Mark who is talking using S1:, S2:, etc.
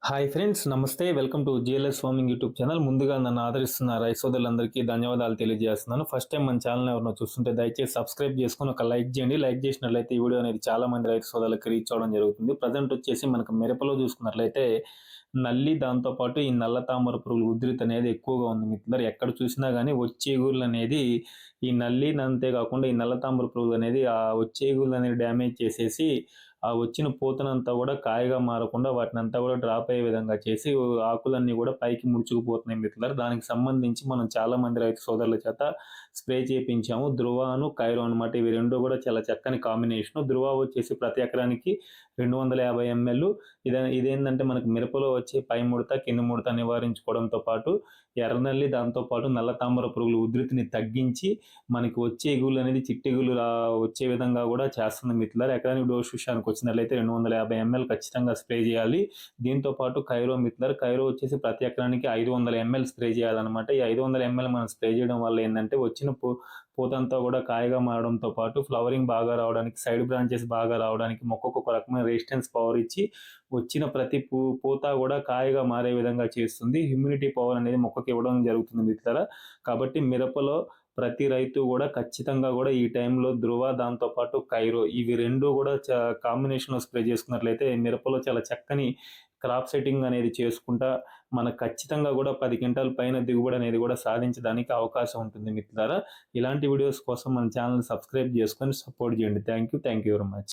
S1: Hi friends, నమస్తే. Welcome to GLS farming YouTube channel. ముందుగా నన్ను ఆదరిస్తున్న రైతు సోదరులందరికీ ధన్యవాదాలు తెలియజేస్తున్నాను. ఫస్ట్ టైం మన ఛానల్ ఎవరైనా చూస్తుంటే దయచేసి సబ్స్క్రైబ్ చేసుకొని ఒక లైక్ చేయండి. లైక్ చేసినట్లయితే ఈ వీడియో అనేది చాలా మంది రైతు సోదరులకు రీచ్ అవ్వడం జరుగుతుంది. ప్రజెంట్ వచ్చేసి మనకు మిరపలో చూసుకున్నట్లయితే నల్లి, దాంతోపాటు ఈ నల్ల తామర పురుగుల ఉధృతి అనేది ఎక్కువగా ఉంది మిత్రులారా. ఎక్కడ చూసినా కానీ వచ్చే ఈగుళ్ళు అనేది ఈ నల్లి అంతే కాకుండా ఈ నల్ల తామర పురుగులు అనేది ఆ వచ్చే ఈగుళ్ళు అనేది డ్యామేజ్ చేసేసి ఆ వచ్చిన పూతనంతా కూడా కాయగా మారకుండా వాటిని అంతా కూడా డ్రాప్ అయ్యే విధంగా చేసి ఆకులన్నీ కూడా పైకి ముడుచుకుపోతున్నాయి మిత్రులారా. దానికి సంబంధించి మనం చాలా మంది రైతు సోదరుల చేత స్ప్రే చేయించాము. ధృవాను కైరో అనమాట. ఇవి రెండు కూడా చాలా చక్కని కాంబినేషన్. ధృవ వచ్చేసి ప్రతి ఎకరానికి 250 ml. ఇదేంటంటే మనకు మిరపలో వచ్చే పై ముడత కింద ముడత నివారించుకోవడంతో పాటు ఎర్రనల్లి దాంతోపాటు నల్ల తామర పురుగుల ఉధృతిని తగ్గించి మనకి వచ్చే ఎగులు అనేది చిట్టెగులు వచ్చే విధంగా కూడా చేస్తుంది మిత్రులారా. ఎకరానికి డోస్ విషయానికి వచ్చినట్లయితే 250 ml ఖచ్చితంగా స్ప్రే చేయాలి. దీంతో పాటు కైరో మిత్రులారా, కైరో వచ్చేసి ప్రతి ఎకరానికి 500 ml స్ప్రే చేయాలన్నమాట. ఈ 500 ml మనం స్ప్రే చేయడం వల్ల ఏంటంటే వచ్చిన పూతంతా కూడా కాయగా మారడంతో పాటు ఫ్లవరింగ్ బాగా రావడానికి, సైడ్ బ్రాంచెస్ బాగా రావడానికి, మొక్కకు ఒక రకమైన రెసిస్టెన్స్ పవర్ ఇచ్చి వచ్చిన ప్రతి పూత కూడా కాయగా మారే విధంగా చేస్తుంది. హ్యూమిడిటీ పవర్ అనేది మొక్కకి ఇవ్వడం జరుగుతుంది మిత్రులారా. కాబట్టి మిరపలో ప్రతి రైతు కూడా ఖచ్చితంగా కూడా ఈ టైంలో ధృవ దాంతోపాటు కైరో ఇవి రెండు కూడా కాంబినేషన్లో స్ప్రే చేసుకున్నట్లయితే మిరపలో చాలా చక్కని క్రాప్ సెట్టింగ్ అనేది చేసుకుంటా మనకు ఖచ్చితంగా కూడా 10 క్వింటాల పైన దిగుబడి అనేది కూడా సాధించడానికి అవకాశం ఉంటుంది మిత్రులారా. ఇలాంటి వీడియోస్ కోసం మన ఛానల్ సబ్స్క్రైబ్ చేసుకొని సపోర్ట్ చేయండి. Thank you very much.